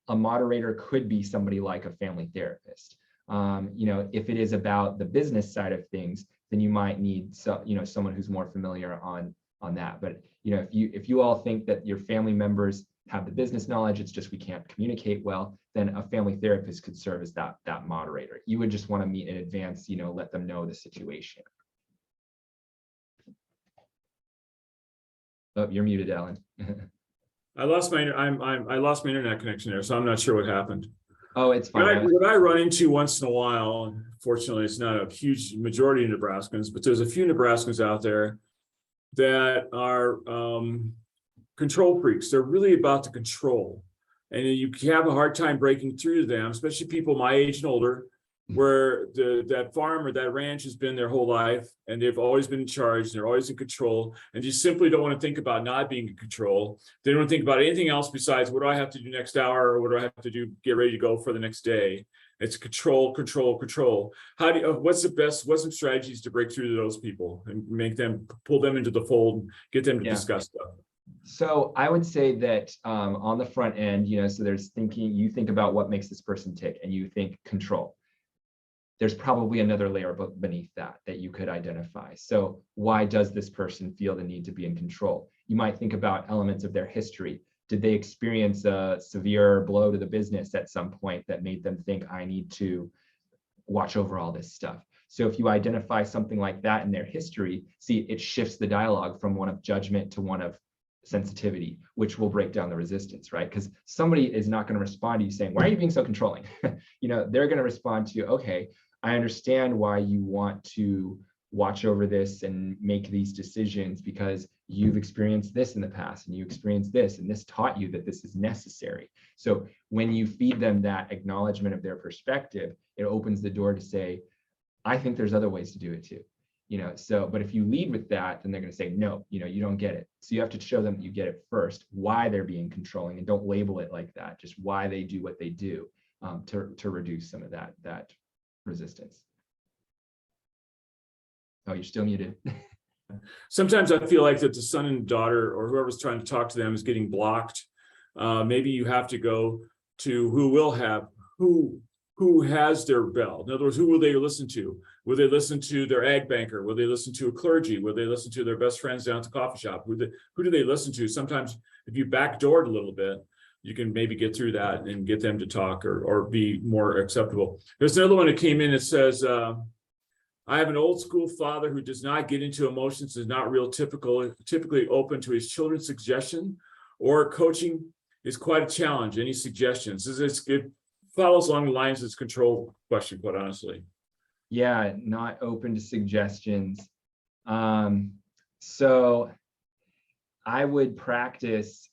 a moderator could be somebody like a family therapist. If it is about the business side of things, then you might need someone who's more familiar on that. But if you all think that your family members have the business knowledge, it's just we can't communicate well, then a family therapist could serve as that moderator. You would just want to meet in advance, let them know the situation. Oh, you're muted, Alan. I lost my internet connection there, so I'm not sure what happened. Oh, it's fine. What I run into once in a while, fortunately, it's not a huge majority of Nebraskans, but there's a few Nebraskans out there that are control freaks. They're really about the control. And you have a hard time breaking through to them, especially people my age and older, where that farm or that ranch has been their whole life, and they've always been in charge, and they're always in control, and you simply don't want to think about not being in control. They don't think about anything else besides what do I have to do next hour, or what do I have to do, get ready to go for the next day. It's control, control, control. What's some strategies to break through to those people and pull them into the fold, get them to discuss stuff? So I would say that on the front end, so there's you think about what makes this person tick, and you think control. There's probably another layer beneath that you could identify. So why does this person feel the need to be in control? You might think about elements of their history. Did they experience a severe blow to the business at some point that made them think, I need to watch over all this stuff? So if you identify something like that in their history, see, it shifts the dialogue from one of judgment to one of sensitivity, which will break down the resistance, right? Because somebody is not going to respond to you saying, why are you being so controlling? They're going to respond to you, okay, I understand why you want to watch over this and make these decisions because you've experienced this in the past, and you experienced this, and this taught you that this is necessary. So when you feed them that acknowledgement of their perspective, it opens the door to say, I think there's other ways to do it too. So, but if you lead with that, then they're going to say, no, you don't get it. So you have to show them that you get it first, why they're being controlling, and don't label it like that, just why they do what they do, to reduce some of that resistance. Oh, you're still muted. Sometimes I feel like that the son and daughter or whoever's trying to talk to them is getting blocked. Maybe you have to go to who has their bell. In other words, who will they listen to? Will they listen to their ag banker? Will they listen to a clergy? Will they listen to their best friends down at the coffee shop? Who do they listen to? Sometimes if you backdoor it a little bit, you can maybe get through that and get them to talk or be more acceptable. There's another one that came in that says, I have an old school father who does not get into emotions, is not typically open to his children's suggestion or coaching is quite a challenge. Any suggestions? It follows along the lines of this control question, quite honestly. Yeah, not open to suggestions. So I would practice,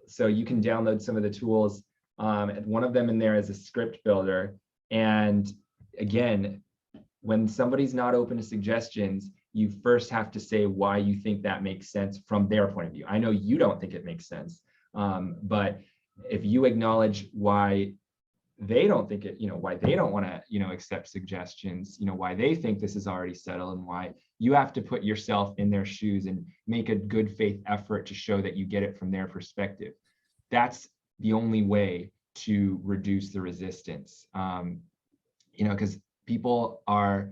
so you can download some of the tools. One of them in there is a script builder. And again, when somebody's not open to suggestions, you first have to say why you think that makes sense from their point of view. I know you don't think it makes sense, but if you acknowledge why they don't think it, why they don't want to, accept suggestions, why they think this is already settled, and why you have to put yourself in their shoes and make a good faith effort to show that you get it from their perspective. That's the only way to reduce the resistance, because people are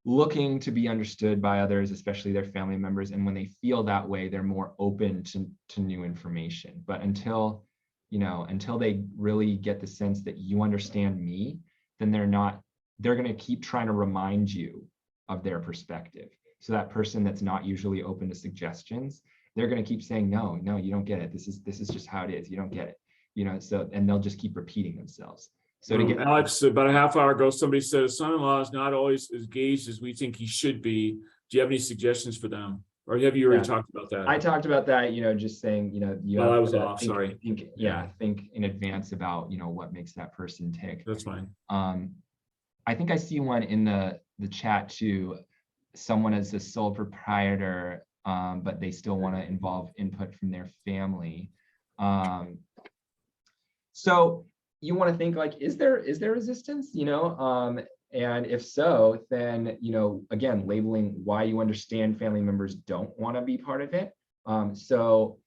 looking to be understood by others, especially their family members. And when they feel that way, they're more open to new information. But until they really get the sense that you understand me, then they're going to keep trying to remind you of their perspective. So that person that's not usually open to suggestions, they're going to keep saying, no, you don't get it. This is just how it is. You don't get it. And they'll just keep repeating themselves. So to get Alex, about a half hour ago, somebody said, son-in-law is not always as engaged as we think he should be. Do you have any suggestions for them? Or have you already talked about that? I talked about that, just saying, you I have was to off, sorry. Think in advance about, what makes that person tick. That's fine. I think I see one in the chat too. Someone is a sole proprietor, but they still want to involve input from their family. So you want to think like, is there resistance, and if so, then, again, labeling why you understand family members don't want to be part of it. So,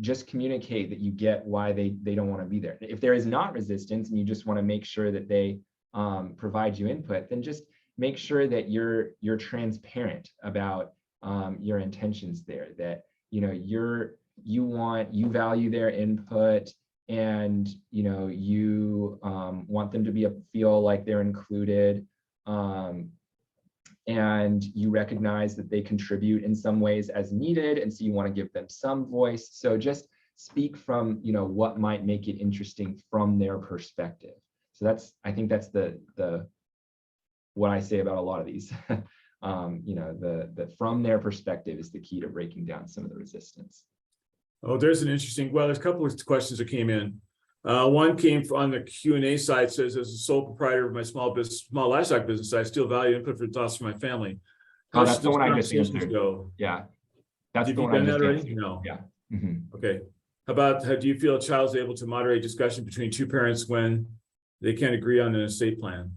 just communicate that you get why they don't want to be there. If there is not resistance and you just want to make sure that they provide you input, then just make sure that you're transparent about your intentions there, that, you value their input, and you want them to feel like they're included, and you recognize that they contribute in some ways as needed, and so you want to give them some voice. So just speak from what might make it interesting from their perspective. So I think that's the what I say about a lot of these. The from their perspective is the key to breaking down some of the resistance. Oh, there's a couple of questions that came in. One came on the Q&A side, says, as a sole proprietor of my small livestock business, I still value input for thoughts from my family. How that's the one I just answered. Go? Yeah. That's Have the you one done I just that already? answered. No. Yeah. Mm-hmm. Okay. How do you feel a child is able to moderate discussion between two parents when they can't agree on an estate plan?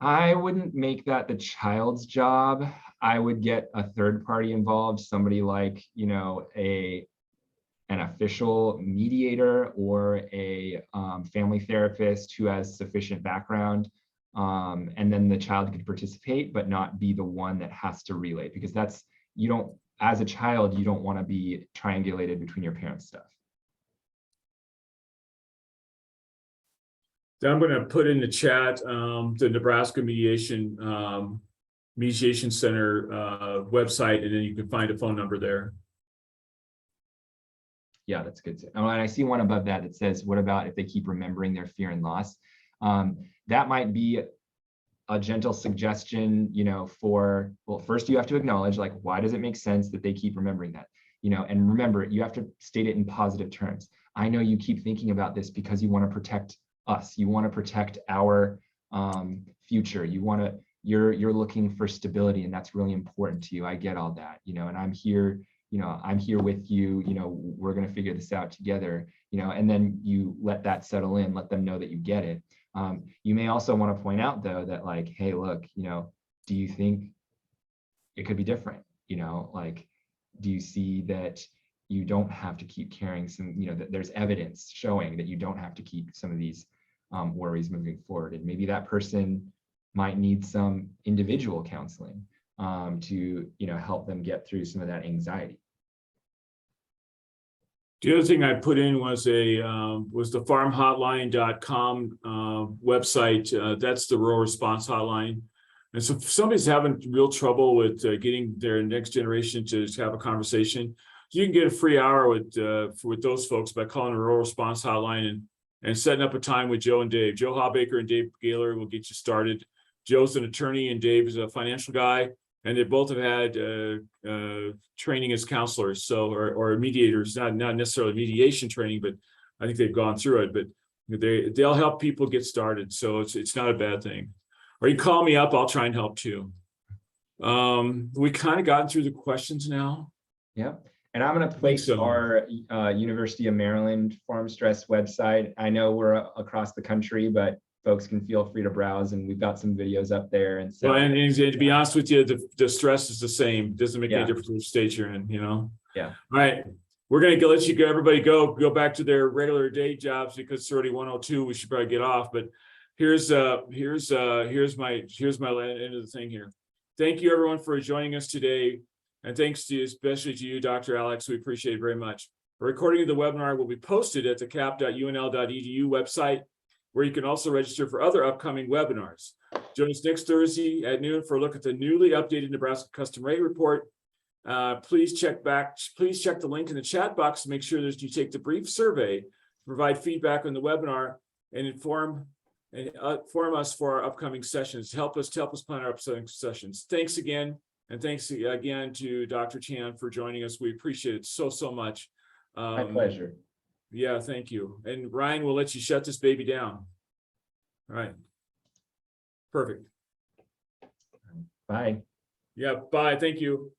I wouldn't make that the child's job. I would get a third party involved, somebody like, an official mediator or a family therapist who has sufficient background. And then the child could participate, but not be the one that has to relay, because as a child, you don't want to be triangulated between your parents' stuff. Then I'm going to put in the chat the Nebraska Mediation Center website, and then you can find a phone number there. Yeah, that's good. And I see one above that that says, what about if they keep remembering their fear and loss? That might be a gentle suggestion, well, first you have to acknowledge, like, why does it make sense that they keep remembering that? And remember, you have to state it in positive terms. I know you keep thinking about this because you want to protect us. You want to protect our future. You want you're looking for stability, and that's really important to you. I get all that, and I'm here, I'm here with you, we're going to figure this out together, and then you let that settle in, let them know that you get it. You may also want to point out though that like, hey, look, do you think it could be different? Like, do you see that you don't have to keep carrying some, that there's evidence showing that you don't have to keep some of these worries moving forward? And maybe that person might need some individual counseling to, help them get through some of that anxiety. The other thing I put in was the farmhotline.com website. That's the rural response hotline. And so if somebody's having real trouble with getting their next generation to have a conversation, you can get a free hour with those folks by calling the rural response hotline and setting up a time with Joe and Dave. Joe Hawbaker and Dave Gaylor will get you started. Joe's an attorney and Dave is a financial guy, and they both have had training as counselors, or mediators, not necessarily mediation training, but I think they've gone through it. But they'll help people get started, so it's not a bad thing. Or you call me up, I'll try and help too. We kind of gotten through the questions now. Yeah. And I'm going to place our University of Maryland farm stress website. I know we're across the country, but folks can feel free to browse, and we've got some videos up there. And so, well, and to be honest with you, the stress is the same. Doesn't make any difference which state you're in, Yeah. All right. We're going to let you everybody go back to their regular day jobs because it's already 1:02. We should probably get off, but here's my end of the thing here. Thank you everyone for joining us today. And thanks to especially to you, Dr. Alex. We appreciate it very much. A recording of the webinar will be posted at the cap.unl.edu website, where you can also register for other upcoming webinars. Join us next Thursday at noon for a look at the newly updated Nebraska Custom Rate Report. Please check the link in the chat box to make sure that you take the brief survey to provide feedback on the webinar and inform us for our upcoming sessions. Help us plan our upcoming sessions. Thanks again. And thanks again to Dr. Chan for joining us. We appreciate it so much. My pleasure. Yeah, thank you. And Ryan, we'll let you shut this baby down. All right. Perfect. Bye. Yeah, bye. Thank you.